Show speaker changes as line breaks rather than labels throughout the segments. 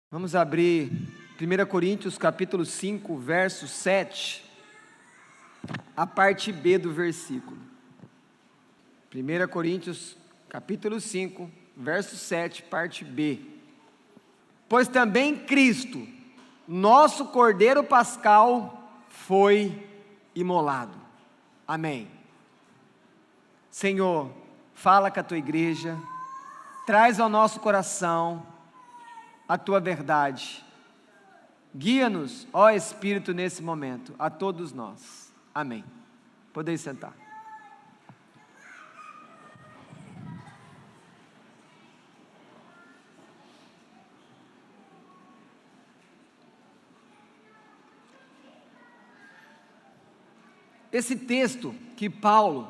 Vamos abrir 1 Coríntios capítulo 5, verso 7, a parte B do versículo. 1 Coríntios capítulo 5, verso 7, parte B. Pois também Cristo, nosso Cordeiro Pascal, foi imolado. Amém. Senhor, fala com a tua igreja, traz ao nosso coração a tua verdade. Guia-nos, ó Espírito, nesse momento, a todos nós. Amém. Podeis sentar. Esse texto que Paulo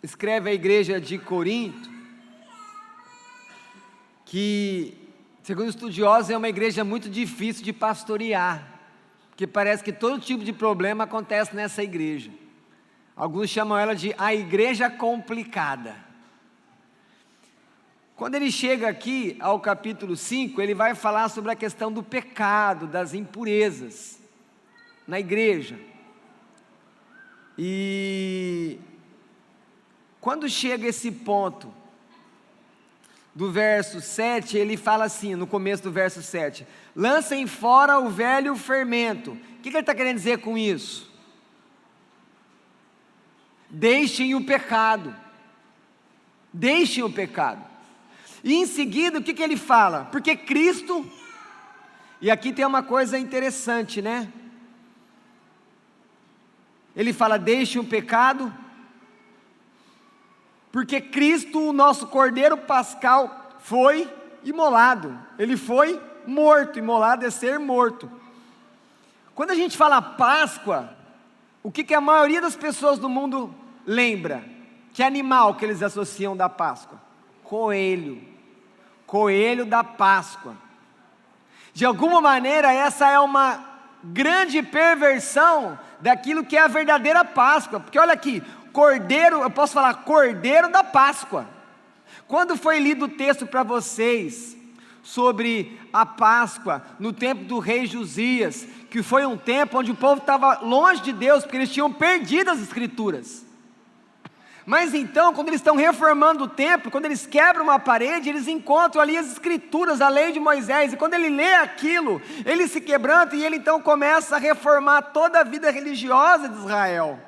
escreve à igreja de Corinto, que, segundo estudiosos, é uma igreja muito difícil de pastorear, porque parece que todo tipo de problema acontece nessa igreja. Alguns chamam ela de a igreja complicada. Quando ele chega aqui ao capítulo 5, ele vai falar sobre a questão do pecado, das impurezas na igreja. E quando chega esse ponto do verso 7, ele fala assim, no começo do verso 7, lancem fora o velho fermento. O que ele está querendo dizer com isso? Deixem o pecado. Deixem o pecado. E em seguida, o que ele fala? Porque Cristo, e aqui tem uma coisa interessante, né? Ele fala, deixem o pecado, porque Cristo, o nosso Cordeiro Pascal, foi imolado. Ele foi morto. Imolado é ser morto. Quando a gente fala Páscoa, o que a maioria das pessoas do mundo lembra? Que animal que eles associam da Páscoa? Coelho. Coelho da Páscoa. De alguma maneira, essa é uma grande perversão daquilo que é a verdadeira Páscoa. Porque olha aqui, Cordeiro, eu posso falar Cordeiro da Páscoa. Quando foi lido o texto para vocês sobre a Páscoa, no tempo do rei Josias, que foi um tempo onde o povo estava longe de Deus, porque eles tinham perdido as escrituras. Mas então, quando eles estão reformando o templo, quando eles quebram uma parede, eles encontram ali as escrituras, a lei de Moisés, e quando ele lê aquilo, ele se quebranta e ele então começa a reformar toda a vida religiosa de Israel.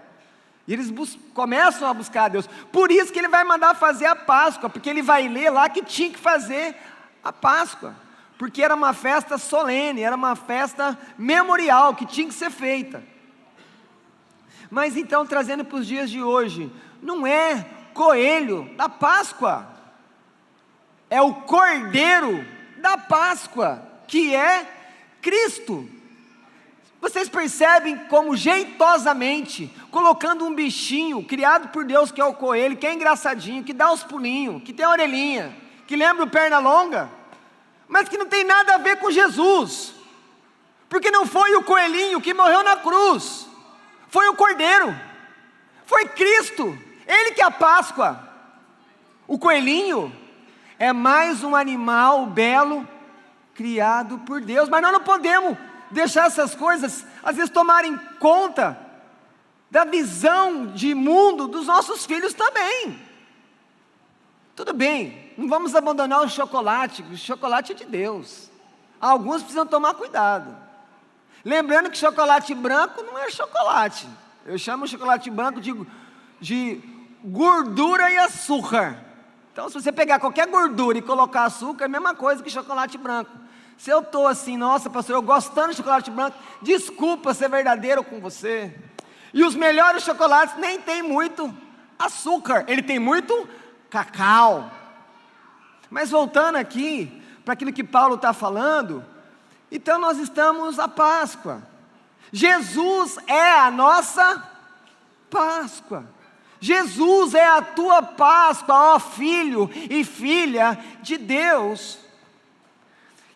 E eles começam a buscar a Deus. Por isso que ele vai mandar fazer a Páscoa, porque ele vai ler lá que tinha que fazer a Páscoa, porque era uma festa solene, era uma festa memorial que tinha que ser feita. Mas então, trazendo para os dias de hoje, não é coelho da Páscoa, é o Cordeiro da Páscoa, que é Cristo. Vocês percebem como jeitosamente, colocando um bichinho criado por Deus, que é o coelho, que é engraçadinho, que dá os pulinhos, que tem a orelhinha, que lembra o perna longa, mas que não tem nada a ver com Jesus, porque não foi o coelhinho que morreu na cruz, foi o Cordeiro, foi Cristo, Ele que é a Páscoa. O coelhinho é mais um animal belo, criado por Deus, mas nós não podemos deixar essas coisas, às vezes, tomarem conta da visão de mundo dos nossos filhos também. Tudo bem, não vamos abandonar o chocolate é de Deus. Alguns precisam tomar cuidado. Lembrando que chocolate branco não é chocolate. Eu chamo o chocolate branco de gordura e açúcar. Então, se você pegar qualquer gordura e colocar açúcar, é a mesma coisa que chocolate branco. Se eu estou assim, nossa pastor, eu gosto tanto de chocolate branco, desculpa ser verdadeiro com você. E os melhores chocolates nem tem muito açúcar, ele tem muito cacau. Mas voltando aqui, para aquilo que Paulo está falando, então nós estamos à Páscoa. Jesus é a nossa Páscoa. Jesus é a tua Páscoa, ó filho e filha de Deus.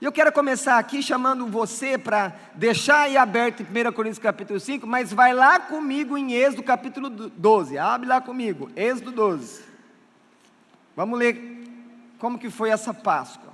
E eu quero começar aqui chamando você para deixar aí aberto em 1 Coríntios capítulo 5, mas vai lá comigo em Êxodo capítulo 12, abre lá comigo, Êxodo 12. Vamos ler como que foi essa Páscoa.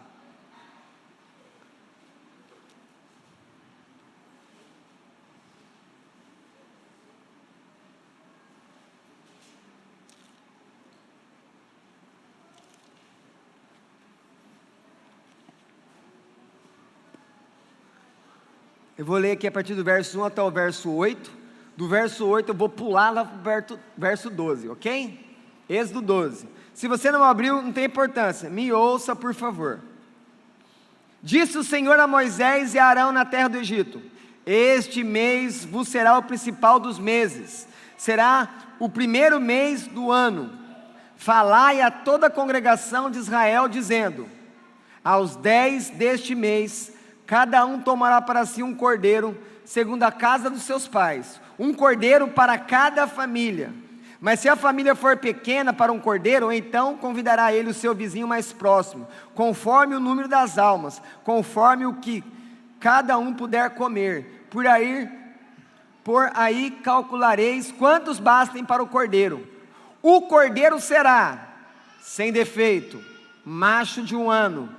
Eu vou ler aqui a partir do verso 1 até o verso 8. Do verso 8 eu vou pular lá para o verso 12, ok? Êxodo 12. Se você não abriu, não tem importância, me ouça por favor. Disse o Senhor a Moisés e a Arão na terra do Egito: este mês vos será o principal dos meses, será o primeiro mês do ano. Falai a toda a congregação de Israel, dizendo: aos 10 deste mês, cada um tomará para si um cordeiro, segundo a casa dos seus pais, um cordeiro para cada família. Mas se a família for pequena para um cordeiro, então convidará ele o seu vizinho mais próximo, conforme o número das almas, conforme o que cada um puder comer. Por aí calculareis quantos bastem para o cordeiro. O cordeiro será sem defeito, macho de 1 ano.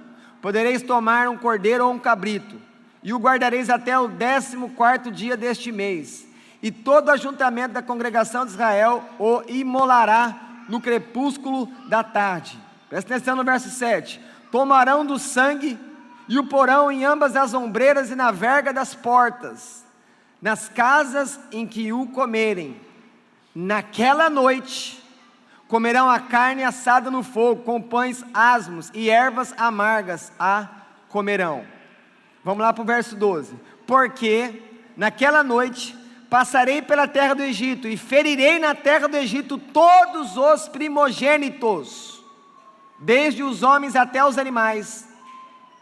Podereis tomar um cordeiro ou um cabrito, e o guardareis até o 14º dia deste mês. E todo o ajuntamento da congregação de Israel o imolará no crepúsculo da tarde. Presta atenção no verso 7. Tomarão do sangue e o porão em ambas as ombreiras e na verga das portas, nas casas em que o comerem. Naquela noite comerão a carne assada no fogo, com pães asmos e ervas amargas a comerão. Vamos lá para o verso 12. Porque naquela noite passarei pela terra do Egito, e ferirei na terra do Egito todos os primogênitos, desde os homens até os animais.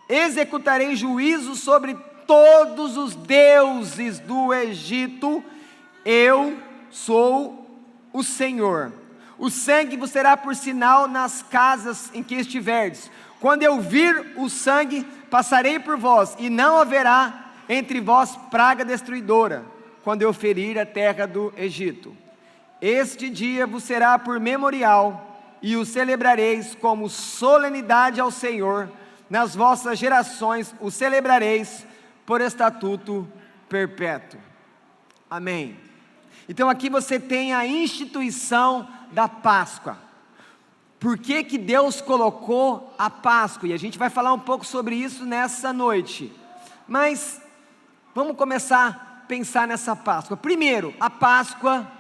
Executarei juízo sobre todos os deuses do Egito. Eu sou o Senhor. O sangue vos será por sinal nas casas em que estiverdes. Quando eu vir o sangue, passarei por vós, e não haverá entre vós praga destruidora, quando eu ferir a terra do Egito. Este dia vos será por memorial, e o celebrareis como solenidade ao Senhor. Nas vossas gerações o celebrareis por estatuto perpétuo. Amém. Então aqui você tem a instituição da Páscoa. Por que que Deus colocou a Páscoa? E a gente vai falar um pouco sobre isso nessa noite. Mas vamos começar a pensar nessa Páscoa. Primeiro, a Páscoa,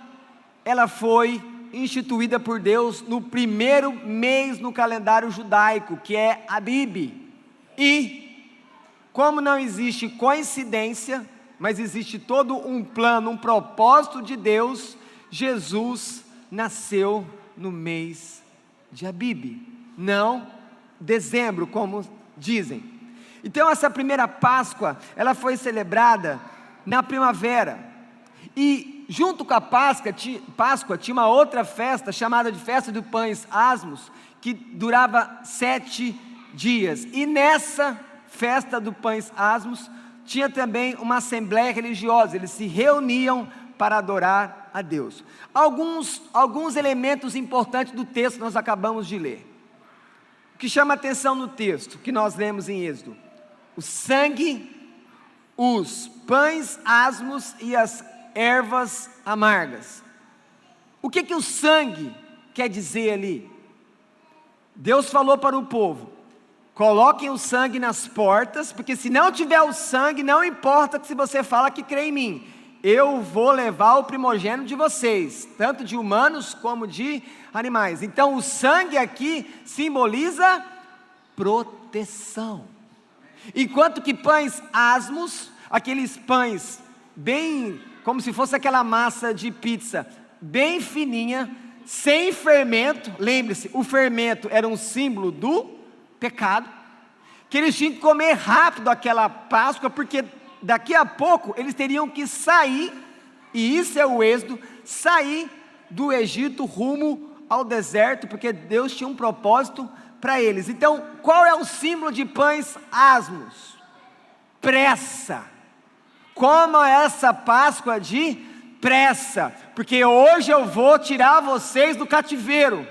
ela foi instituída por Deus no primeiro mês no calendário judaico, que é Abib. E, como não existe coincidência, mas existe todo um plano, um propósito de Deus, Jesus nasceu no mês de Abib, não dezembro, como dizem. Então essa primeira Páscoa, ela foi celebrada na primavera, e junto com a Páscoa tinha uma outra festa, chamada de Festa dos Pães Asmos, que durava 7 dias, e nessa Festa dos Pães Asmos, tinha também uma assembleia religiosa, eles se reuniam para adorar a Deus. Alguns elementos importantes do texto que nós acabamos de ler. O que chama a atenção no texto, que nós lemos em Êxodo: o sangue, os pães asmos e as ervas amargas. O que o sangue quer dizer ali? Deus falou para o povo: coloquem o sangue nas portas, porque se não tiver o sangue, não importa se você fala que crê em mim, eu vou levar o primogênito de vocês, tanto de humanos como de animais. Então o sangue aqui simboliza proteção. Enquanto que pães asmos, aqueles pães bem, como se fosse aquela massa de pizza, bem fininha, sem fermento. Lembre-se, o fermento era um símbolo do pecado, que eles tinham que comer rápido aquela Páscoa, porque daqui a pouco eles teriam que sair, e isso é o Êxodo, sair do Egito rumo ao deserto, porque Deus tinha um propósito para eles. Então, qual é o símbolo de pães asmos? Pressa. Coma essa Páscoa de pressa, porque hoje eu vou tirar vocês do cativeiro.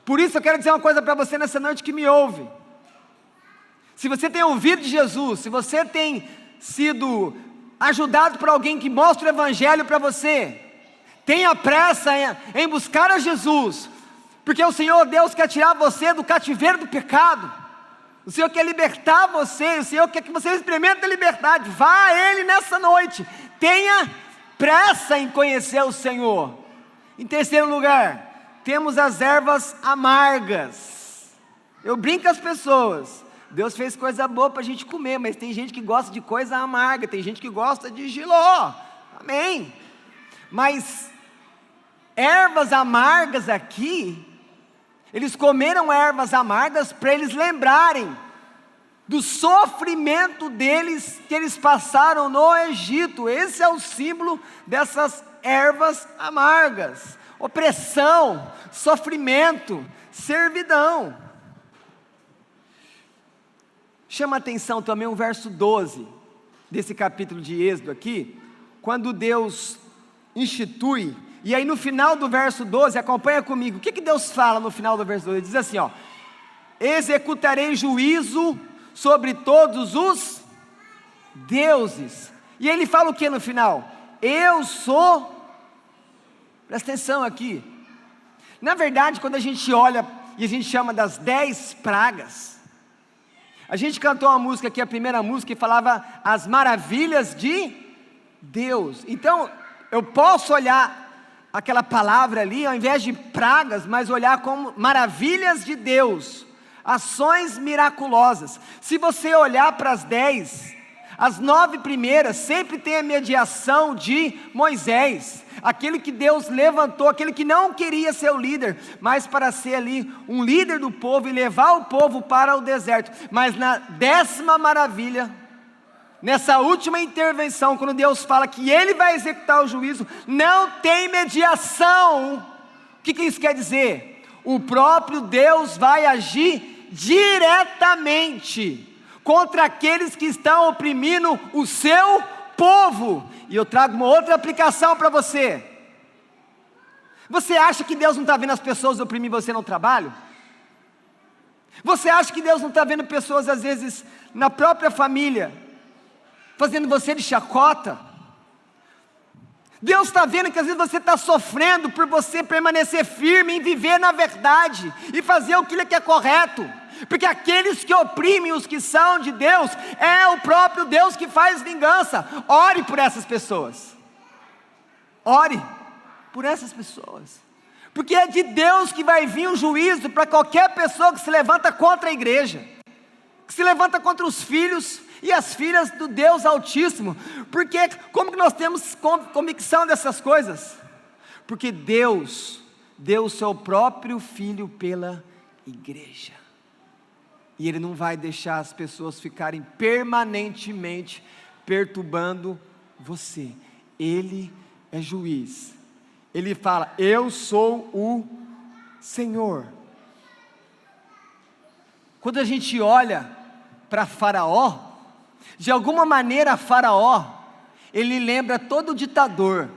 Por isso eu quero dizer uma coisa para você nessa noite que me ouve. Se você tem ouvido de Jesus, se você tem sido ajudado por alguém que mostra o Evangelho para você, tenha pressa em buscar a Jesus, porque o Senhor Deus quer tirar você do cativeiro do pecado. O Senhor quer libertar você, o Senhor quer que você experimente a liberdade. Vá a Ele nessa noite. Tenha pressa em conhecer o Senhor. Em terceiro lugar, temos as ervas amargas. Eu brinco com as pessoas. Deus fez coisa boa para a gente comer, mas tem gente que gosta de coisa amarga, tem gente que gosta de jiló. Amém. Mas ervas amargas aqui, eles comeram ervas amargas para eles lembrarem do sofrimento deles que eles passaram no Egito. Esse é o símbolo dessas ervas amargas: opressão, sofrimento, servidão. Chama a atenção também o verso 12 desse capítulo de Êxodo aqui, quando Deus institui. E aí no final do verso 12, acompanha comigo, o que Deus fala no final do verso 12? Ele diz assim, ó: executarei juízo sobre todos os deuses. E ele fala o que no final? Eu sou, presta atenção aqui, na verdade quando a gente olha e a gente chama das 10 pragas, a gente cantou uma música aqui, a primeira música, que falava as maravilhas de Deus. Então eu posso olhar aquela palavra ali, ao invés de pragas, mas olhar como maravilhas de Deus, ações miraculosas. Se você olhar para as 10, as 9 primeiras sempre tem a mediação de Moisés, aquele que Deus levantou, aquele que não queria ser o líder, mas para ser ali um líder do povo e levar o povo para o deserto. Mas na 10ª maravilha, nessa última intervenção, quando Deus fala que Ele vai executar o juízo, não tem mediação. O que isso quer dizer? O próprio Deus vai agir diretamente contra aqueles que estão oprimindo o seu povo. E eu trago uma outra aplicação para você. Você acha que Deus não está vendo as pessoas oprimir você no trabalho? Você acha que Deus não está vendo pessoas, às vezes, na própria família, fazendo você de chacota? Deus está vendo que às vezes você está sofrendo por você permanecer firme em viver na verdade e fazer aquilo que é correto, porque aqueles que oprimem os que são de Deus, é o próprio Deus que faz vingança. Ore por essas pessoas, ore por essas pessoas, porque é de Deus que vai vir o juízo para qualquer pessoa que se levanta contra a igreja, que se levanta contra os filhos e as filhas do Deus Altíssimo. Porque como que nós temos convicção dessas coisas? Porque Deus deu o seu próprio Filho pela igreja, e Ele não vai deixar as pessoas ficarem permanentemente perturbando você. Ele é juiz. Ele fala: eu sou o Senhor. Quando a gente olha para Faraó, de alguma maneira Faraó, ele lembra todo ditador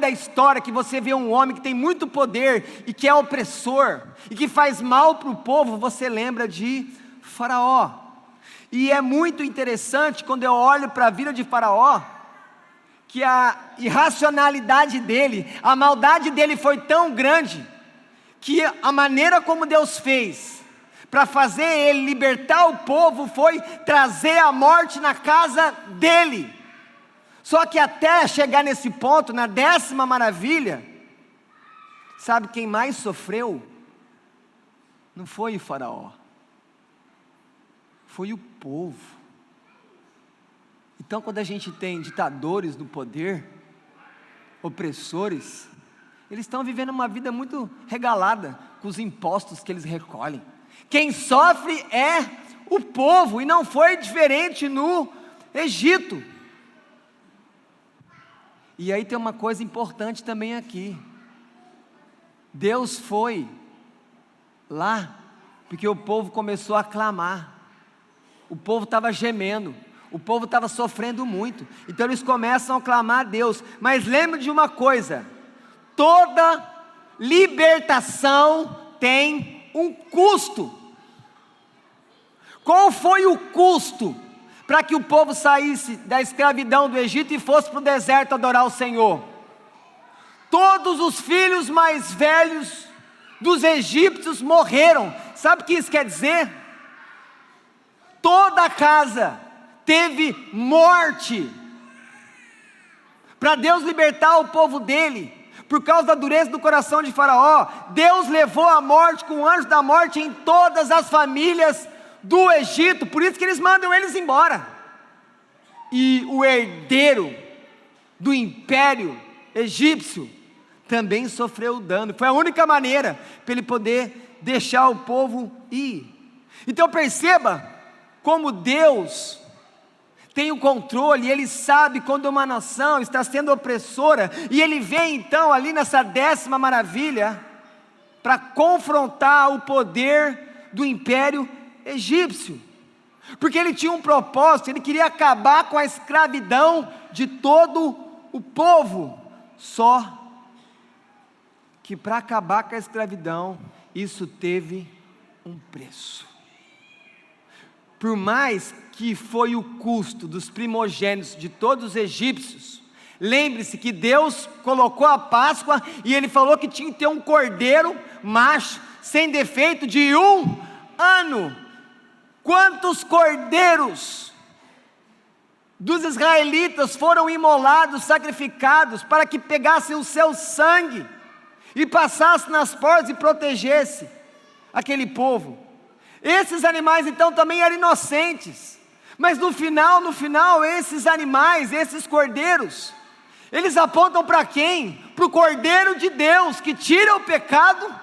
da história, que você vê um homem que tem muito poder e que é opressor e que faz mal para o povo, você lembra de Faraó. E é muito interessante quando eu olho para a vida de Faraó, que a irracionalidade dele, a maldade dele foi tão grande, que a maneira como Deus fez para fazer ele libertar o povo foi trazer a morte na casa dele. Só que até chegar nesse ponto, na 10ª maravilha, sabe quem mais sofreu? Não foi o Faraó, foi o povo. Então quando a gente tem ditadores do poder, opressores, eles estão vivendo uma vida muito regalada com os impostos que eles recolhem. Quem sofre é o povo, e não foi diferente no Egito. E aí tem uma coisa importante também aqui. Deus foi lá porque o povo começou a clamar. O povo estava gemendo, o povo estava sofrendo muito. Então eles começam a clamar a Deus. Mas lembre de uma coisa: toda libertação tem um custo. Qual foi o custo para que o povo saísse da escravidão do Egito e fosse para o deserto adorar o Senhor? Todos os filhos mais velhos dos egípcios morreram. Sabe o que isso quer dizer? toda a casa teve morte, para Deus libertar o povo dele, por causa da dureza do coração de Faraó. Deus levou a morte com o anjo da morte em todas as famílias do Egito, por isso que eles mandam eles embora. E o herdeiro do império egípcio também sofreu dano. Foi a única maneira para ele poder deixar o povo ir. Então perceba como Deus tem o controle, Ele sabe quando uma nação está sendo opressora, e Ele vem então ali nessa 10ª maravilha, para confrontar o poder do império egípcio, porque Ele tinha um propósito, Ele queria acabar com a escravidão de todo o povo, só que para acabar com a escravidão, isso teve um preço. Por mais que foi o custo dos primogênitos de todos os egípcios, lembre-se que Deus colocou a Páscoa, e Ele falou que tinha que ter um cordeiro macho, sem defeito, de 1 ano. Quantos cordeiros dos israelitas foram imolados, sacrificados, para que pegassem o seu sangue, e passasse nas portas e protegesse aquele povo? Esses animais então também eram inocentes, mas no final esses animais, esses cordeiros, eles apontam para quem? Para o Cordeiro de Deus, que tira o pecado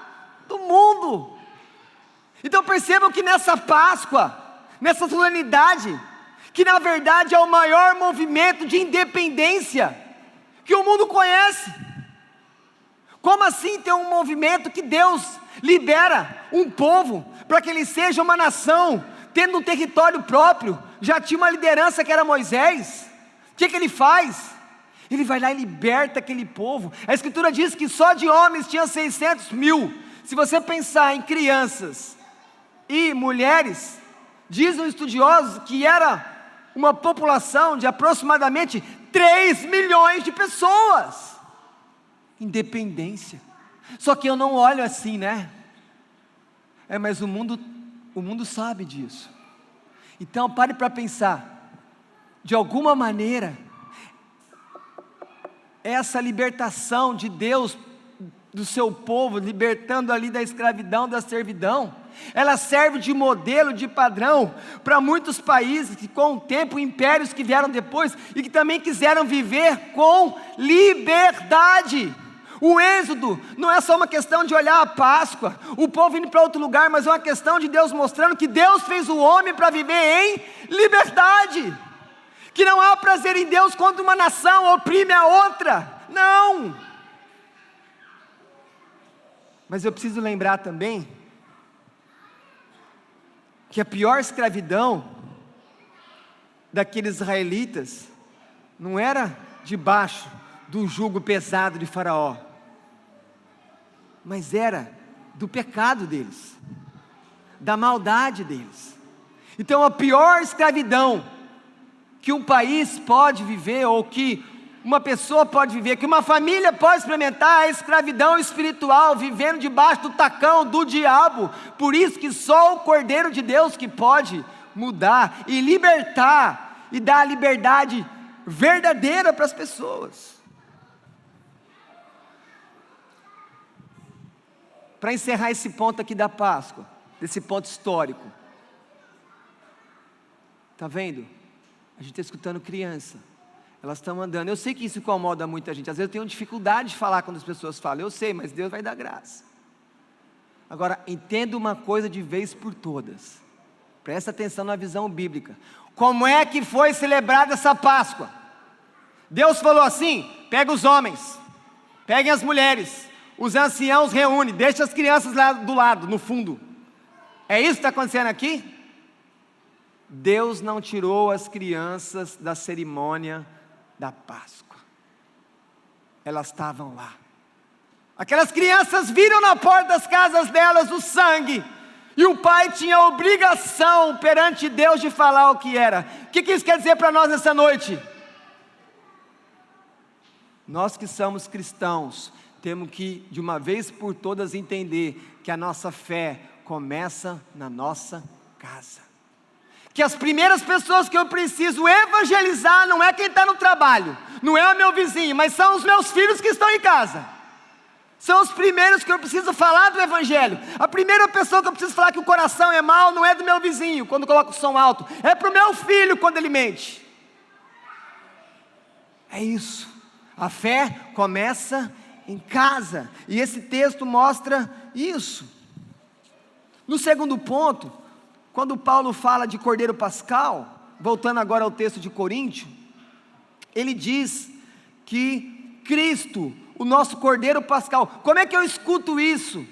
do mundo. Então percebam que nessa Páscoa, nessa solenidade, que na verdade é o maior movimento de independência que o mundo conhece. Como assim ter um movimento que Deus libera um povo para que ele seja uma nação, tendo um território próprio? Já tinha uma liderança que era Moisés. O que ele faz? Ele vai lá e liberta aquele povo. A Escritura diz que só de homens tinha 600 mil. Se você pensar em crianças e mulheres, dizem estudiosos que era uma população de aproximadamente 3 milhões de pessoas. Independência. Só que eu não olho assim, né? Mas o mundo sabe disso. Então pare para pensar. De alguma maneira, essa libertação de Deus do seu povo, libertando ali da escravidão, da servidão, ela serve de modelo, de padrão para muitos países que com o tempo, impérios que vieram depois e que também quiseram viver com liberdade. O êxodo não é só uma questão de olhar a Páscoa, o povo indo para outro lugar, mas é uma questão de Deus mostrando que Deus fez o homem para viver em liberdade, que não há prazer em Deus quando uma nação oprime a outra, não. Mas eu preciso lembrar também que a pior escravidão daqueles israelitas não era debaixo do jugo pesado de Faraó, mas era do pecado deles, da maldade deles. Então a pior escravidão que um país pode viver, ou que uma pessoa pode viver, que uma família pode experimentar, a escravidão espiritual, vivendo debaixo do tacão do diabo. Por isso que só o Cordeiro de Deus que pode mudar e libertar e dar a liberdade verdadeira para as pessoas. Para encerrar esse ponto aqui da Páscoa, desse ponto histórico, está vendo? A gente está escutando criança, elas estão andando. Eu sei que isso incomoda muita gente, às vezes eu tenho dificuldade de falar quando as pessoas falam, eu sei, mas Deus vai dar graça. Agora, entenda uma coisa de vez por todas, presta atenção na visão bíblica. Como é que foi celebrada essa Páscoa? Deus falou assim: pega os homens, peguem as mulheres, os anciãos reúne, deixa as crianças lá do lado, no fundo. É isso que está acontecendo aqui? Deus não tirou as crianças da cerimônia da Páscoa. Elas estavam lá. Aquelas crianças viram na porta das casas delas o sangue, e o pai tinha a obrigação perante Deus de falar o que era. O que isso quer dizer para nós nessa noite? Nós que somos cristãos, temos que de uma vez por todas entender que a nossa fé começa na nossa casa, que as primeiras pessoas que eu preciso evangelizar não é quem está no trabalho, não é o meu vizinho, mas são os meus filhos que estão em casa. São os primeiros que eu preciso falar do evangelho. A primeira pessoa que eu preciso falar que o coração é mau não é do meu vizinho, quando coloca o som alto, é para o meu filho quando ele mente. É isso, a fé começa em casa, e esse texto mostra isso. No segundo ponto, quando Paulo fala de Cordeiro Pascal, voltando agora ao texto de Coríntios, ele diz que Cristo, o nosso Cordeiro Pascal, como é que eu escuto isso?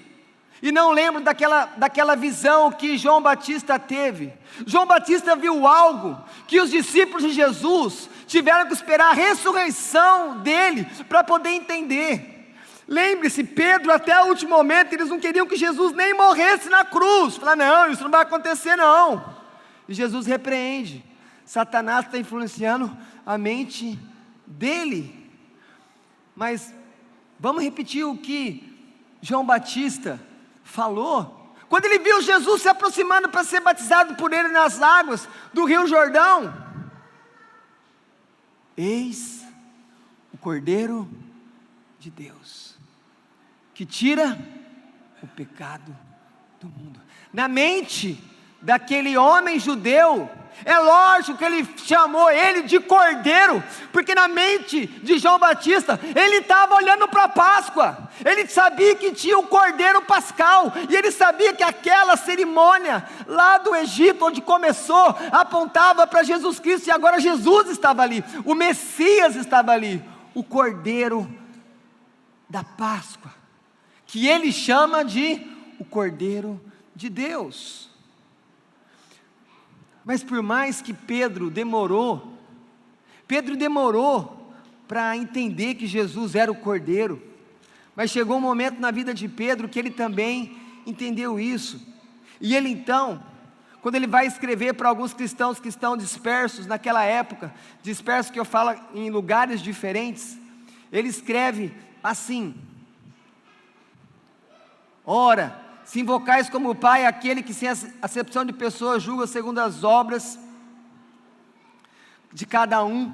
E não lembro daquela visão que João Batista teve. João Batista viu algo que os discípulos de Jesus tiveram que esperar a ressurreição dele para poder entender. Lembre-se, Pedro até o último momento, eles não queriam que Jesus nem morresse na cruz. Falaram, não, isso não vai acontecer não. E Jesus repreende, Satanás está influenciando a mente dele. Mas vamos repetir o que João Batista falou, quando ele viu Jesus se aproximando para ser batizado por ele nas águas do Rio Jordão: eis o Cordeiro de Deus, que tira o pecado do mundo. Na mente daquele homem judeu, é lógico que ele chamou ele de Cordeiro, porque na mente de João Batista, ele estava olhando para a Páscoa, ele sabia que tinha o Cordeiro Pascal, e ele sabia que aquela cerimônia lá do Egito, onde começou, apontava para Jesus Cristo, e agora Jesus estava ali, o Messias estava ali, o Cordeiro da Páscoa, que ele chama de o Cordeiro de Deus. Mas por mais que Pedro demorou para entender que Jesus era o Cordeiro, mas chegou um momento na vida de Pedro que ele também entendeu isso, e ele então, quando ele vai escrever para alguns cristãos que estão dispersos naquela época, dispersos que eu falo em lugares diferentes, ele escreve assim: ora, se invocais como Pai aquele que sem acepção de pessoas julga segundo as obras de cada um,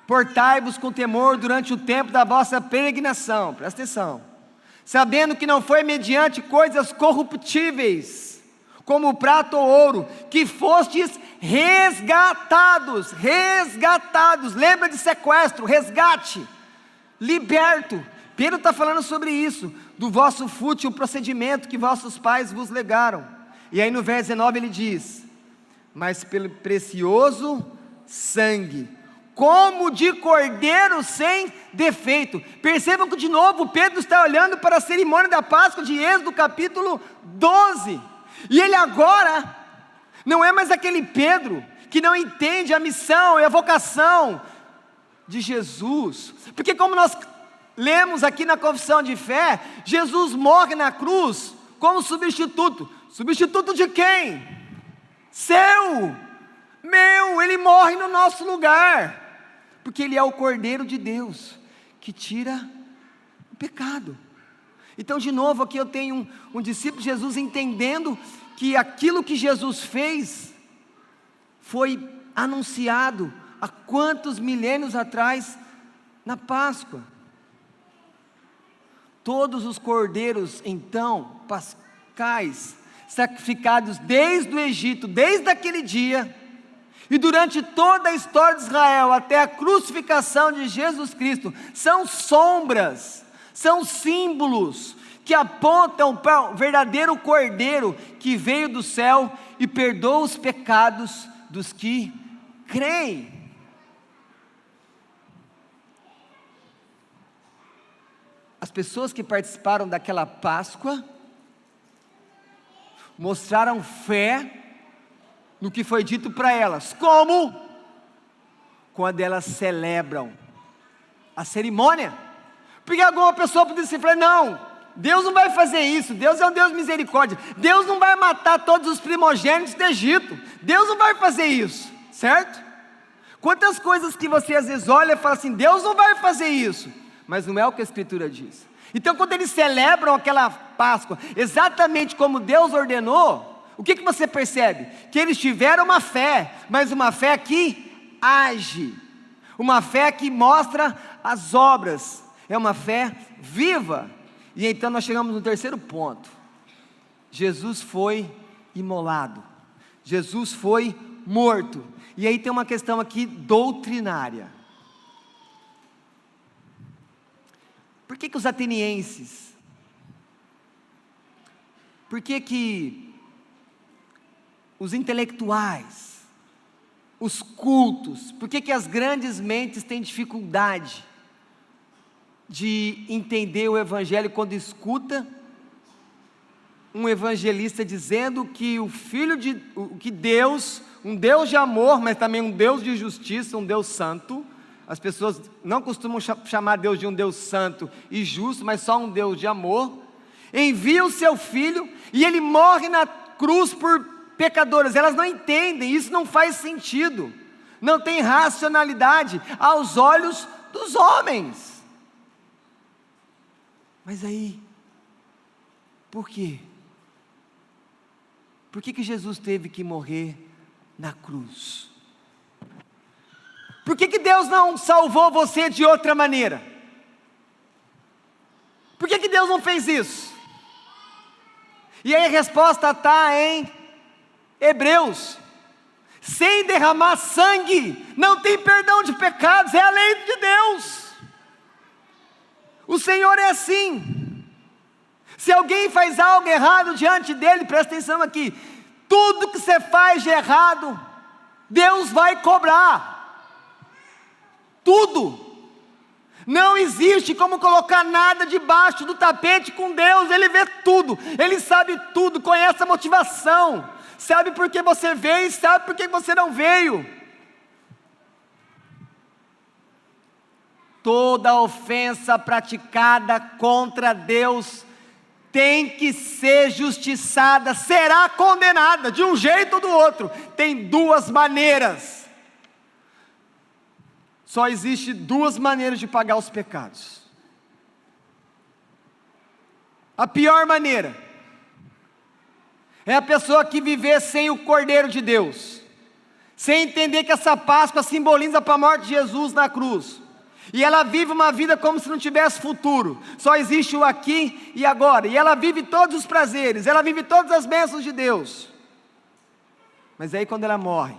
portai-vos com temor durante o tempo da vossa peregrinação, presta atenção, sabendo que não foi mediante coisas corruptíveis, como o prata ou ouro, que fostes resgatados, lembra de sequestro, resgate, liberto. Pedro está falando sobre isso, do vosso fútil procedimento que vossos pais vos legaram. E aí no verso 19 ele diz: mas pelo precioso sangue, como de cordeiro sem defeito. Percebam que de novo Pedro está olhando para a cerimônia da Páscoa de Êxodo capítulo 12, e ele agora não é mais aquele Pedro que não entende a missão e a vocação de Jesus, porque como nós lemos aqui na confissão de fé, Jesus morre na cruz como substituto. Substituto de quem? Seu, meu, ele morre no nosso lugar, porque ele é o Cordeiro de Deus, que tira o pecado. Então de novo aqui eu tenho um discípulo de Jesus entendendo que aquilo que Jesus fez, foi anunciado há quantos milênios atrás, na Páscoa. Todos os cordeiros, então, pascais, sacrificados desde o Egito, desde aquele dia, e durante toda a história de Israel, até a crucificação de Jesus Cristo, são sombras, são símbolos, que apontam para o verdadeiro Cordeiro, que veio do céu e perdoa os pecados dos que creem. As pessoas que participaram daquela Páscoa mostraram fé no que foi dito para elas. Como? Quando elas celebram a cerimônia. Porque alguma pessoa podia se falar: não, Deus não vai fazer isso, Deus é um Deus de misericórdia, Deus não vai matar todos os primogênitos do Egito, Deus não vai fazer isso, certo? Quantas coisas que você às vezes olha e fala assim: Deus não vai fazer isso, mas não é o que a Escritura diz. Então quando eles celebram aquela Páscoa, exatamente como Deus ordenou, o que você percebe? Que eles tiveram uma fé, mas uma fé que age, uma fé que mostra as obras, é uma fé viva. E então nós chegamos no terceiro ponto: Jesus foi imolado, Jesus foi morto. E aí tem uma questão aqui doutrinária. Por que os atenienses, por que os intelectuais, os cultos, por que as grandes mentes têm dificuldade de entender o Evangelho quando escuta um evangelista dizendo que que Deus, um Deus de amor, mas também um Deus de justiça, um Deus santo? As pessoas não costumam chamar Deus de um Deus santo e justo, mas só um Deus de amor. Envia o seu filho e ele morre na cruz por pecadores. Elas não entendem, isso não faz sentido, não tem racionalidade aos olhos dos homens. Mas aí, por quê? Por que Jesus teve que morrer na cruz? Por que Deus não salvou você de outra maneira? Por que Deus não fez isso? E aí a resposta está em Hebreus: sem derramar sangue, não tem perdão de pecados, é a lei de Deus. O Senhor é assim. Se alguém faz algo errado diante dele, presta atenção aqui, tudo que você faz de errado, Deus vai cobrar. Tudo. Não existe como colocar nada debaixo do tapete com Deus. Ele vê tudo, Ele sabe tudo, conhece a motivação, sabe por que você veio e sabe por que você não veio. Toda ofensa praticada contra Deus tem que ser justiçada, será condenada, de um jeito ou do outro. Tem duas maneiras. Só existe duas maneiras de pagar os pecados. A pior maneira é a pessoa que viver sem o Cordeiro de Deus, sem entender que essa Páscoa simboliza para a morte de Jesus na cruz, e ela vive uma vida como se não tivesse futuro, só existe o aqui e agora, e ela vive todos os prazeres, ela vive todas as bênçãos de Deus, mas aí quando ela morre,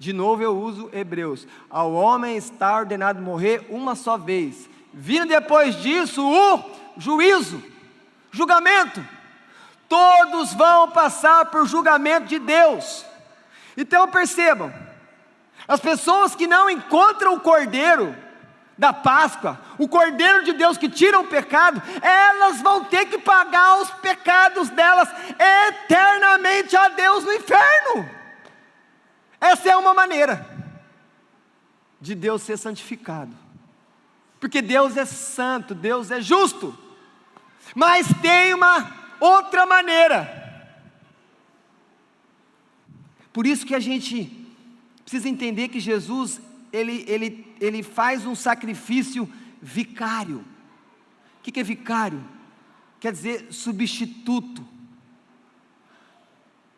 de novo eu uso Hebreus, ao homem está ordenado morrer uma só vez, vindo depois disso o juízo, julgamento. Todos vão passar por julgamento de Deus. Então percebam, as pessoas que não encontram o Cordeiro da Páscoa, o Cordeiro de Deus que tira o pecado, elas vão ter que pagar os pecados delas eternamente a Deus no inferno. Essa é uma maneira de Deus ser santificado, porque Deus é santo, Deus é justo. Mas tem uma outra maneira. Por isso que a gente precisa entender que Jesus, ele faz um sacrifício vicário. O que é vicário? Quer dizer substituto.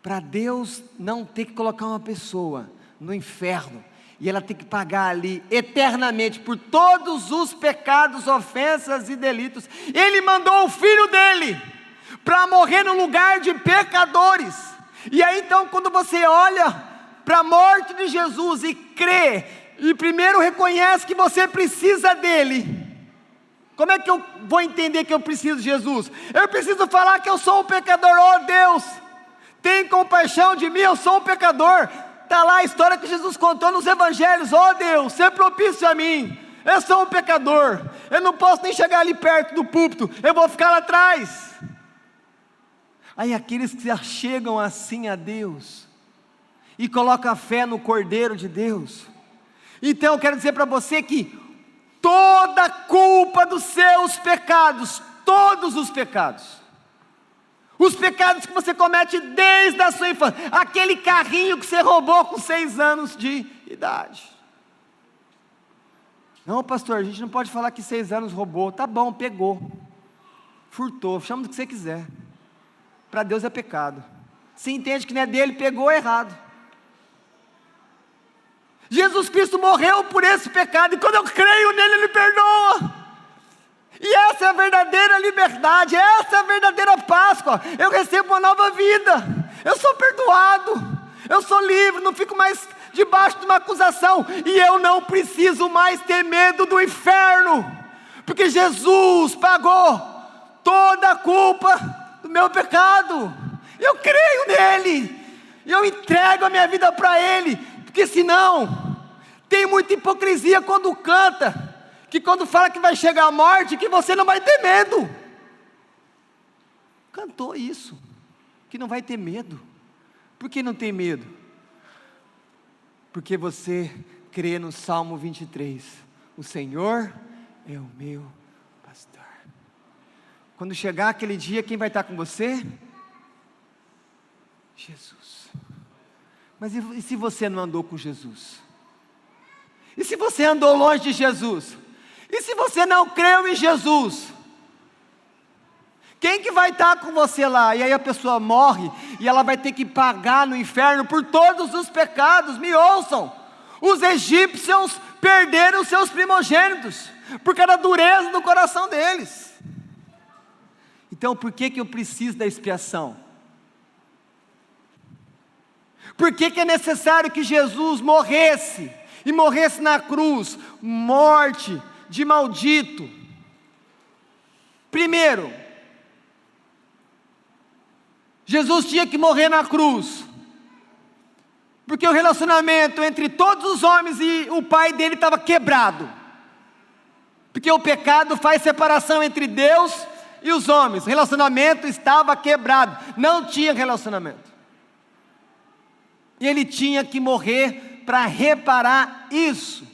Para Deus não ter que colocar uma pessoa no inferno, e ela ter que pagar ali eternamente por todos os pecados, ofensas e delitos, Ele mandou o Filho dEle para morrer no lugar de pecadores. E aí então quando você olha para a morte de Jesus e crê, e primeiro reconhece que você precisa dEle, como é que eu vou entender que eu preciso de Jesus? Eu preciso falar que eu sou um pecador. Oh Deus, tem compaixão de mim, eu sou um pecador. Está lá a história que Jesus contou nos evangelhos. Oh Deus, ser propício a mim, eu sou um pecador, eu não posso nem chegar ali perto do púlpito, eu vou ficar lá atrás. Aí aqueles que chegam assim a Deus e colocam a fé no Cordeiro de Deus, então eu quero dizer para você que toda a culpa dos seus pecados, todos os pecados que você comete desde a sua infância, aquele carrinho que você roubou com 6 anos de idade. Não, pastor, a gente não pode falar que 6 anos roubou. Tá bom, pegou, furtou, chama do que você quiser. Para Deus é pecado. se entende que não é dele, pegou errado. Jesus Cristo morreu por esse pecado, e quando eu creio nele, Ele perdoa. E essa é a verdadeira liberdade, essa é a verdadeira Páscoa. Eu recebo uma nova vida, eu sou perdoado, eu sou livre, não fico mais debaixo de uma acusação, e eu não preciso mais ter medo do inferno, porque Jesus pagou toda a culpa do meu pecado. Eu creio nele, e eu entrego a minha vida para Ele, porque senão, tem muita hipocrisia quando canta, que quando fala que vai chegar a morte, que você não vai ter medo. Cantou isso, que não vai ter medo. Por que não tem medo? Porque você crê no Salmo 23, o Senhor é o meu pastor. Quando chegar aquele dia, quem vai estar com você? Jesus. Mas e se você não andou com Jesus? E se você andou longe de Jesus? E se você não creu em Jesus? Quem que vai estar com você lá? E aí a pessoa morre, e ela vai ter que pagar no inferno por todos os pecados. Me ouçam, os egípcios perderam seus primogênitos, por causa da dureza do coração deles. Então por que eu preciso da expiação? Por que é necessário que Jesus morresse, e morresse na cruz, morte de maldito? Primeiro, Jesus tinha que morrer na cruz, porque o relacionamento entre todos os homens e o pai dele estava quebrado, porque o pecado faz separação entre Deus e os homens, o relacionamento estava quebrado, não tinha relacionamento, e ele tinha que morrer para reparar isso.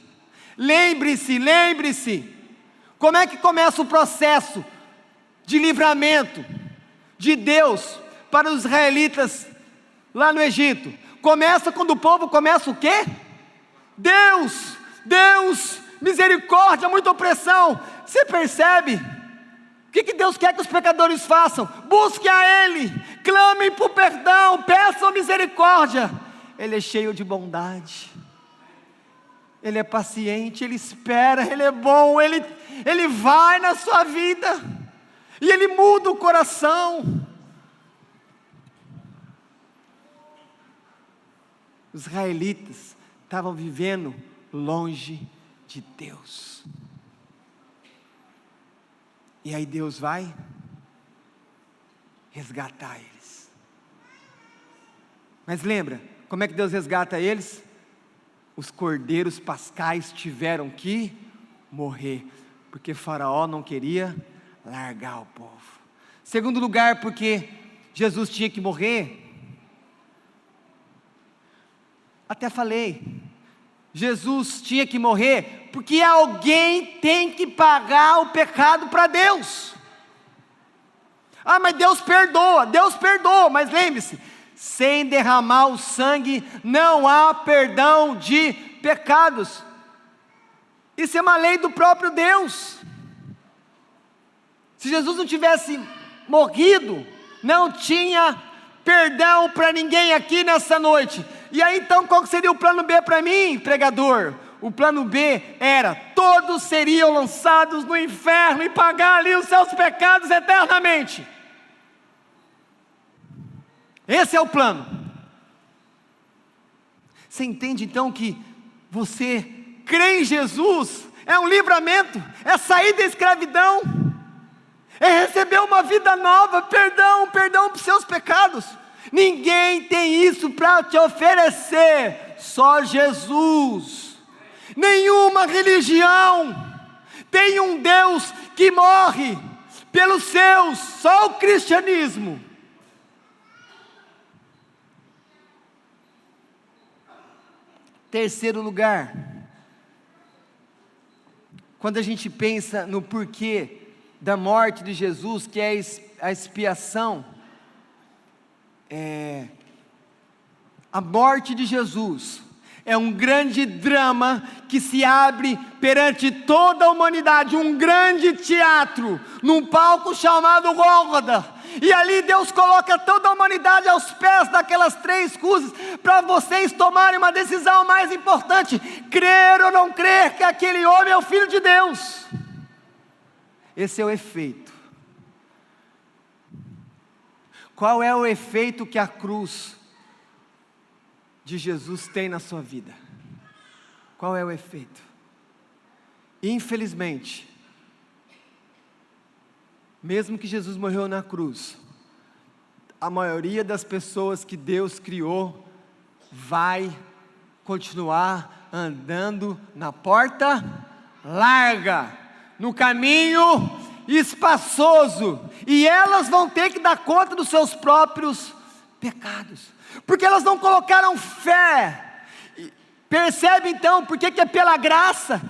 Lembre-se, como é que começa o processo de livramento de Deus para os israelitas lá no Egito? Começa quando o povo começa o quê? Deus, misericórdia, muita opressão. Você percebe? O que Deus quer que os pecadores façam? Busquem a Ele, clamem por perdão, peçam misericórdia. Ele é cheio de bondade, Ele é paciente, Ele espera, Ele é bom, Ele vai na sua vida, e Ele muda o coração. Os israelitas estavam vivendo longe de Deus, e aí Deus vai resgatar eles. Mas lembra, como é que Deus resgata eles? Os cordeiros pascais tiveram que morrer, porque Faraó não queria largar o povo. Segundo lugar, porque Jesus tinha que morrer. Até falei, Jesus tinha que morrer, porque alguém tem que pagar o pecado para Deus. Ah, mas Deus perdoa, mas lembre-se, sem derramar o sangue, não há perdão de pecados. Isso é uma lei do próprio Deus. Se Jesus não tivesse morrido, não tinha perdão para ninguém aqui nessa noite. E aí então, qual seria o plano B para mim, pregador? O plano B era: todos seriam lançados no inferno e pagar ali os seus pecados eternamente. Esse é o plano. Você entende então que você crer em Jesus é um livramento, é sair da escravidão, é receber uma vida nova, perdão para os seus pecados. Ninguém tem isso para te oferecer, só Jesus. Nenhuma religião tem um Deus que morre pelos seus, só o cristianismo. Terceiro lugar, quando a gente pensa no porquê da morte de Jesus, que é a expiação, a morte de Jesus É um grande drama que se abre perante toda a humanidade, um grande teatro, num palco chamado Gólgota. E ali Deus coloca toda a humanidade aos pés daquelas 3 cruzes, para vocês tomarem uma decisão mais importante: crer ou não crer que aquele homem é o Filho de Deus. Esse é o efeito. Qual é o efeito que a cruz de Jesus tem na sua vida? Qual é o efeito? Infelizmente, mesmo que Jesus morreu na cruz, a maioria das pessoas que Deus criou vai continuar andando na porta larga, no caminho espaçoso, e elas vão ter que dar conta dos seus próprios pecados, porque elas não colocaram fé. Percebe então por que é pela graça?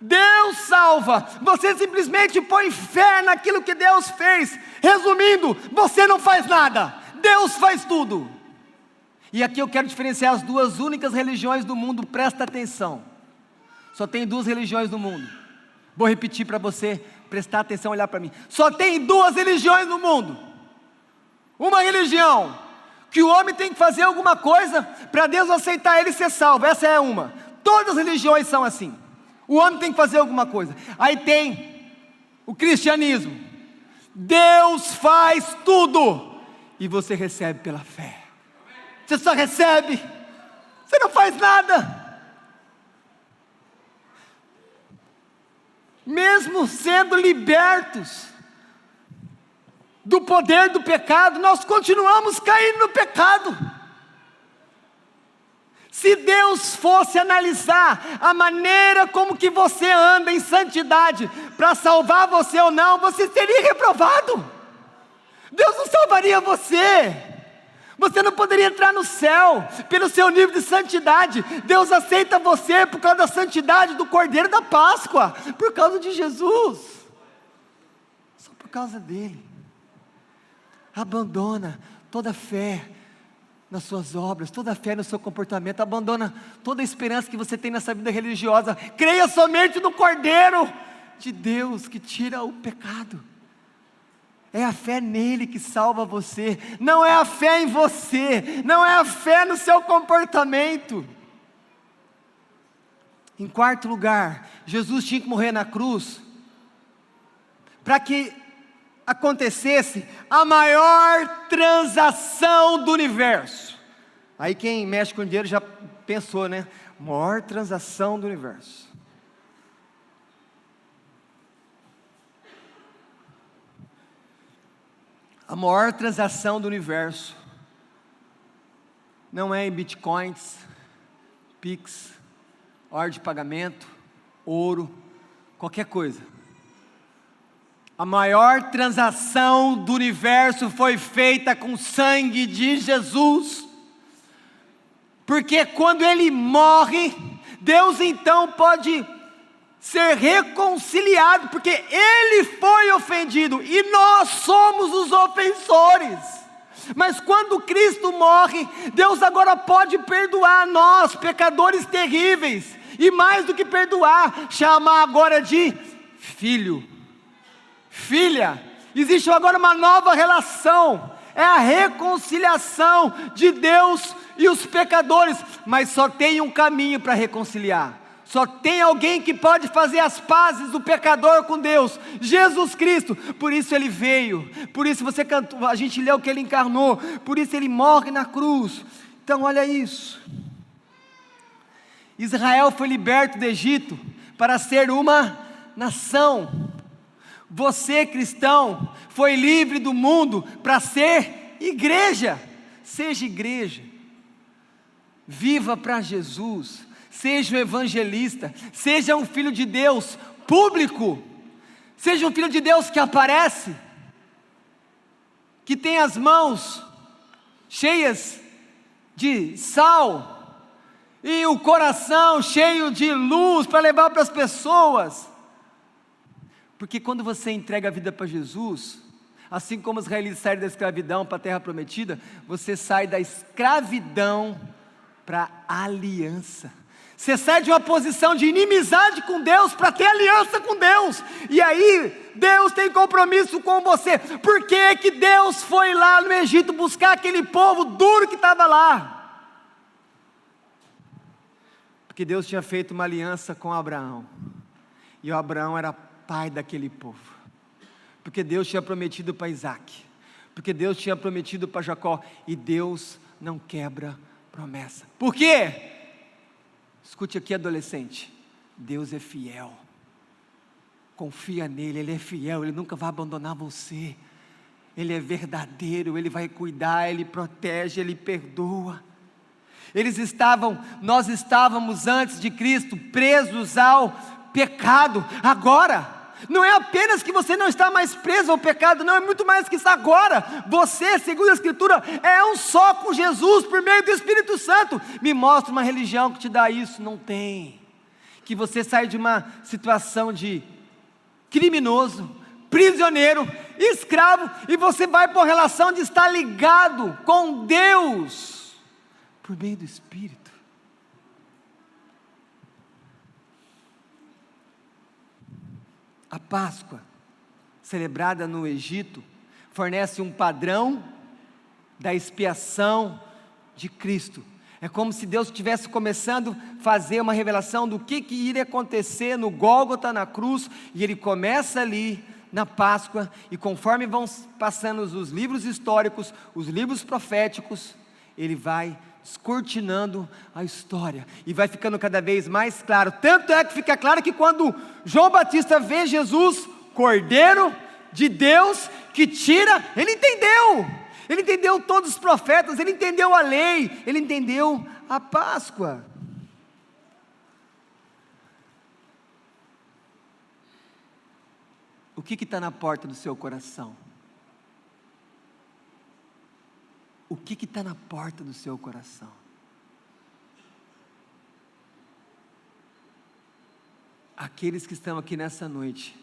Deus salva, você simplesmente põe fé naquilo que Deus fez. Resumindo, você não faz nada, Deus faz tudo. E aqui eu quero diferenciar as 2 únicas religiões do mundo, presta atenção. Só tem 2 religiões no mundo. Vou repetir para você prestar atenção, olhar para mim. Só tem 2 religiões no mundo. Uma religião que o homem tem que fazer alguma coisa para Deus aceitar ele e ser salvo. Essa é uma. Todas as religiões são assim. O homem tem que fazer alguma coisa. Aí tem o cristianismo. Deus faz tudo e você recebe pela fé. Você só recebe. Você não faz nada. Mesmo sendo libertos do poder do pecado, nós continuamos caindo no pecado. Se Deus fosse analisar a maneira como que você anda em santidade, para salvar você ou não, você seria reprovado. Deus não salvaria você. Você não poderia entrar no céu pelo seu nível de santidade. Deus aceita você por causa da santidade do Cordeiro da Páscoa, por causa de Jesus, só por causa dele. Abandona toda a fé nas suas obras, toda a fé no seu comportamento, abandona toda a esperança que você tem nessa vida religiosa, creia somente no Cordeiro de Deus que tira o pecado. É a fé nele que salva você, não é a fé em você, não é a fé no seu comportamento. Em 4º lugar, Jesus tinha que morrer na cruz, para que acontecesse a maior transação do universo. Aí quem mexe com dinheiro já pensou, né? Maior transação do universo. A maior transação do universo não é em bitcoins, pix, ordem de pagamento, ouro, qualquer coisa. A maior transação do universo foi feita com o sangue de Jesus, porque quando Ele morre, Deus então pode ser reconciliado, porque Ele foi ofendido, e nós somos os ofensores. Mas quando Cristo morre, Deus agora pode perdoar nós, pecadores terríveis, e mais do que perdoar, chamar agora de filho, filha. Existe agora uma nova relação, é a reconciliação de Deus e os pecadores, mas só tem um caminho para reconciliar. Só tem alguém que pode fazer as pazes do pecador com Deus, Jesus Cristo. Por isso Ele veio, por isso você cantou, a gente leu que Ele encarnou, por isso Ele morre na cruz. Então olha isso, Israel foi liberto do Egito para ser uma nação. Você, cristão, foi livre do mundo para ser igreja. Seja igreja, viva para Jesus, seja um evangelista, seja um filho de Deus público, seja um filho de Deus que aparece, que tem as mãos cheias de sal e o coração cheio de luz para levar para as pessoas. Porque quando você entrega a vida para Jesus, assim como os israelitas saíram da escravidão para a terra prometida, você sai da escravidão para aliança. Você sai de uma posição de inimizade com Deus para ter aliança com Deus. E aí, Deus tem compromisso com você. Por que que Deus foi lá no Egito buscar aquele povo duro que estava lá? Porque Deus tinha feito uma aliança com Abraão. E o Abraão era pai daquele povo. Porque Deus tinha prometido para Isaac. Porque Deus tinha prometido para Jacó. E Deus não quebra promessa. Por quê? Escute aqui, adolescente, Deus é fiel, confia nele, Ele é fiel, Ele nunca vai abandonar você, Ele é verdadeiro, Ele vai cuidar, Ele protege, Ele perdoa. Nós estávamos antes de Cristo presos ao pecado. Agora, não é apenas que você não está mais preso ao pecado, não, é muito mais que isso. Agora, você, segundo a Escritura, é um só com Jesus, por meio do Espírito Santo. Me mostra uma religião que te dá isso. Não tem. Que você sai de uma situação de criminoso, prisioneiro, escravo, e você vai para uma relação de estar ligado com Deus, por meio do Espírito. A Páscoa, celebrada no Egito, fornece um padrão da expiação de Cristo. É como se Deus estivesse começando a fazer uma revelação do que iria acontecer no Gólgota, na cruz, e Ele começa ali na Páscoa, e conforme vão passando os livros históricos, os livros proféticos, Ele vai descortinando a história, e vai ficando cada vez mais claro. Tanto é que fica claro que quando João Batista vê Jesus, Cordeiro de Deus, que tira, ele entendeu todos os profetas, ele entendeu a lei, ele entendeu a Páscoa. O que está na porta do seu coração? O que está na porta do seu coração? Aqueles que estão aqui nessa noite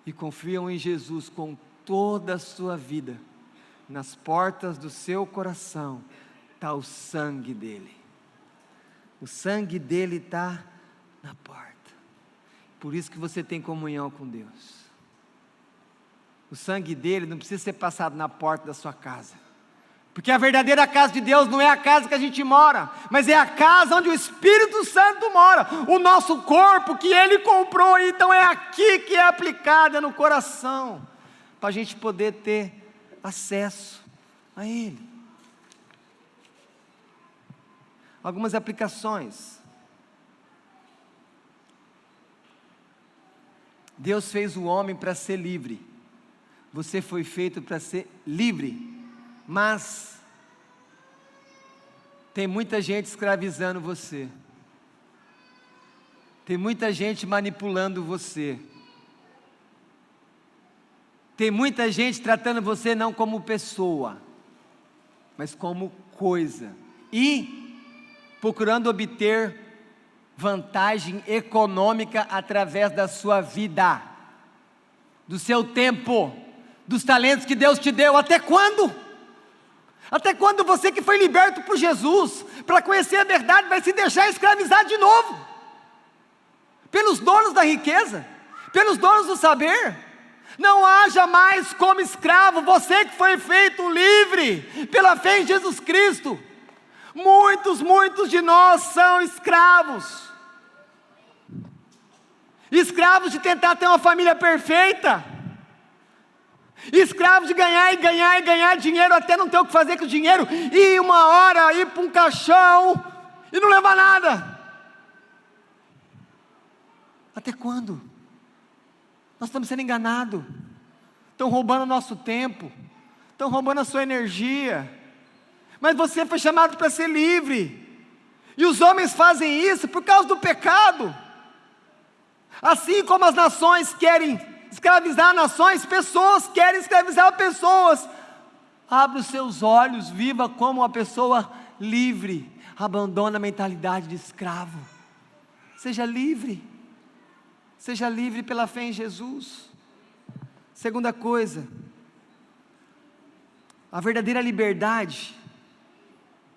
e confiam em Jesus com toda a sua vida, nas portas do seu coração está o sangue dele. O sangue dele está na porta. Por isso que você tem comunhão com Deus. O sangue dele não precisa ser passado na porta da sua casa. Porque a verdadeira casa de Deus não é a casa que a gente mora, mas é a casa onde o Espírito Santo mora. O nosso corpo que Ele comprou, então é aqui que é aplicado, é no coração, para a gente poder ter acesso a Ele. Algumas aplicações. Deus fez o homem para ser livre. Você foi feito para ser livre. Mas tem muita gente escravizando você, tem muita gente manipulando você, tem muita gente tratando você não como pessoa, mas como coisa, e procurando obter vantagem econômica através da sua vida, do seu tempo, dos talentos que Deus te deu. Até quando? Até quando você que foi liberto por Jesus, para conhecer a verdade, vai se deixar escravizar de novo? Pelos donos da riqueza, pelos donos do saber? Não haja mais como escravo, você que foi feito livre, pela fé em Jesus Cristo. Muitos de nós são escravos. Escravos de tentar ter uma família perfeita. Escravo de ganhar e ganhar dinheiro até não ter o que fazer com o dinheiro, e uma hora ir para um caixão e não levar nada. Até quando? Nós estamos sendo enganados, estão roubando o nosso tempo, estão roubando a sua energia, mas você foi chamado para ser livre, e os homens fazem isso por causa do pecado. Assim como as nações querem escravizar nações, pessoas querem escravizar pessoas. Abra os seus olhos, viva como uma pessoa livre, abandona a mentalidade de escravo, seja livre pela fé em Jesus. Segunda coisa, a verdadeira liberdade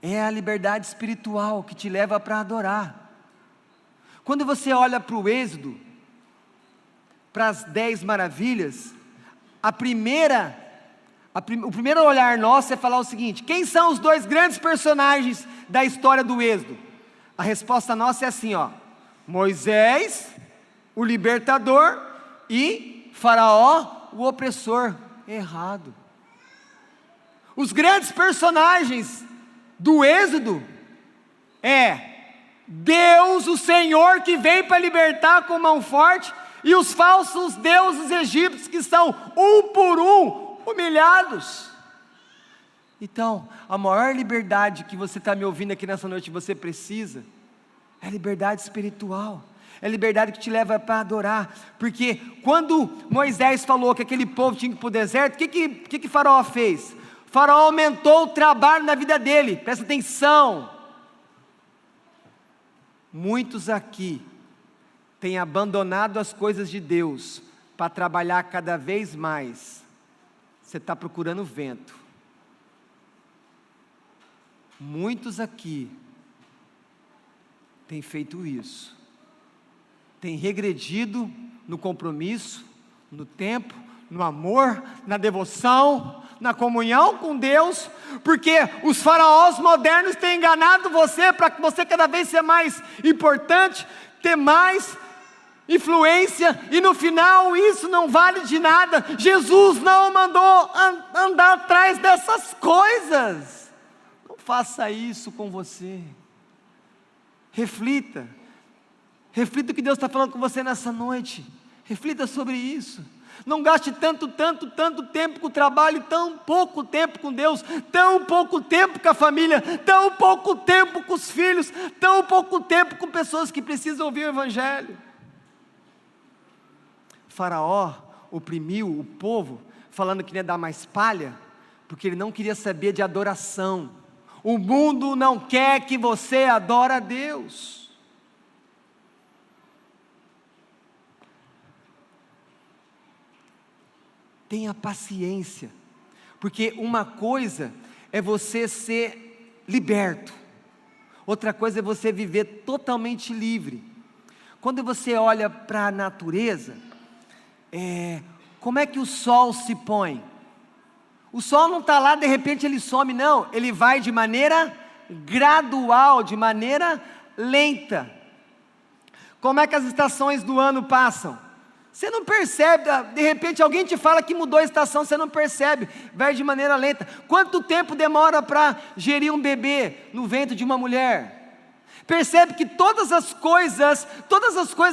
É a liberdade espiritual que te leva para adorar. Quando você olha para o Êxodo, para as 10 maravilhas, o primeiro olhar nosso é falar o seguinte: quem são os 2 grandes personagens da história do Êxodo? A resposta nossa é assim, ó: Moisés, o libertador, e Faraó, o opressor. Errado. Os grandes personagens do Êxodo é Deus, o Senhor, que vem para libertar com mão forte, e os falsos deuses egípcios que são um por um humilhados. Então, a maior liberdade que você está me ouvindo aqui nessa noite, você precisa, é liberdade espiritual. É liberdade que te leva para adorar. Porque quando Moisés falou que aquele povo tinha que ir para o deserto, o que Faraó fez? Faraó aumentou o trabalho na vida dele. Presta atenção. Muitos aqui têm abandonado as coisas de Deus para trabalhar cada vez mais. Você está procurando vento. Muitos aqui têm feito isso. Têm regredido no compromisso, no tempo, no amor, na devoção, na comunhão com Deus, porque os faraós modernos têm enganado você para que você cada vez seja mais importante, ter mais influência, e no final isso não vale de nada. Jesus não mandou andar atrás dessas coisas. Não faça isso com você. Reflita o que Deus está falando com você nessa noite. Reflita sobre isso. Não gaste tanto tempo com o trabalho, tão pouco tempo com Deus, tão pouco tempo com a família, tão pouco tempo com os filhos, tão pouco tempo com pessoas que precisam ouvir o Evangelho. Faraó oprimiu o povo, falando que ia dar mais palha, porque ele não queria saber de adoração. O mundo não quer que você adore a Deus. Tenha paciência, porque uma coisa é você ser liberto, outra coisa é você viver totalmente livre. Quando você olha para a natureza, como é que o sol se põe? O sol não está lá, de repente ele some, não, ele vai de maneira gradual, de maneira lenta. Como é que as estações do ano passam? Você não percebe, de repente alguém te fala que mudou a estação, você não percebe, vai de maneira lenta. Quanto tempo demora para gerir um bebê no ventre de uma mulher? Percebe que todas as coisas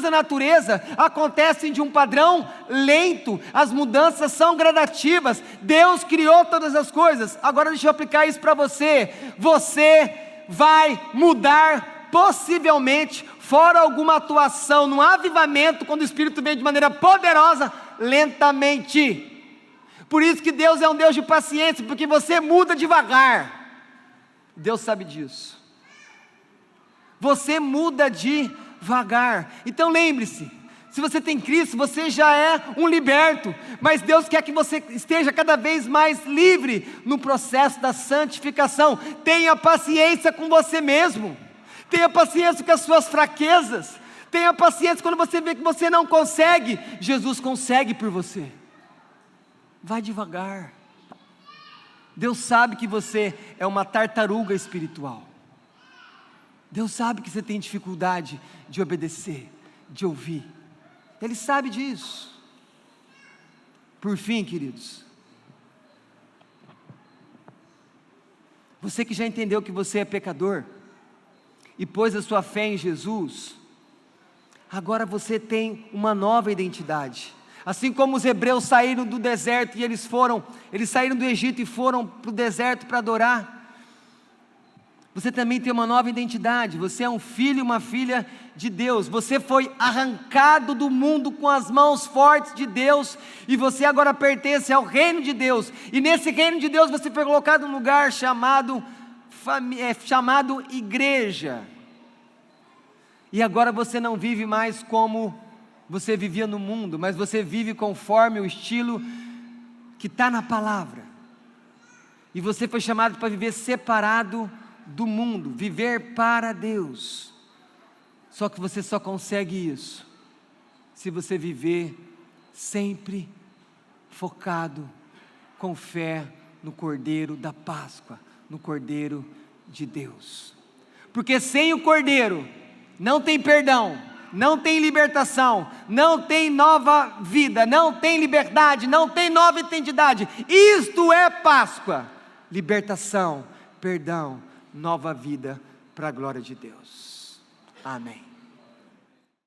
da natureza acontecem de um padrão lento, as mudanças são gradativas. Deus criou todas as coisas. Agora deixa eu aplicar isso para você. Você vai mudar possivelmente, fora alguma atuação no avivamento, quando o Espírito vem de maneira poderosa, lentamente. Por isso que Deus é um Deus de paciência, porque você muda devagar. Deus sabe disso. Você muda devagar. Então lembre-se, se você tem Cristo, você já é um liberto, mas Deus quer que você esteja cada vez mais livre no processo da santificação. Tenha paciência com você mesmo. Tenha paciência com as suas fraquezas. Tenha paciência quando você vê que você não consegue. Jesus consegue por você. Vai devagar. Deus sabe que você é uma tartaruga espiritual. Deus sabe que você tem dificuldade de obedecer, de ouvir. Ele sabe disso. Por fim, queridos, você que já entendeu que você é pecador e pôs a sua fé em Jesus, agora você tem uma nova identidade. Assim como os hebreus saíram do deserto e eles saíram do Egito e foram para o deserto para adorar, você também tem uma nova identidade. Você é um filho e uma filha de Deus. Você foi arrancado do mundo com as mãos fortes de Deus, e você agora pertence ao reino de Deus, e nesse reino de Deus você foi colocado num lugar chamado igreja. E agora você não vive mais como você vivia no mundo, mas você vive conforme o estilo que está na palavra. E você foi chamado para viver separado do mundo, viver para Deus. Só que você só consegue isso se você viver sempre focado, com fé no Cordeiro da Páscoa, no Cordeiro de Deus. Porque sem o Cordeiro não tem perdão, não tem libertação, não tem nova vida, não tem liberdade, não tem nova identidade. Isto é Páscoa: libertação, perdão, nova vida para a glória de Deus. Amém.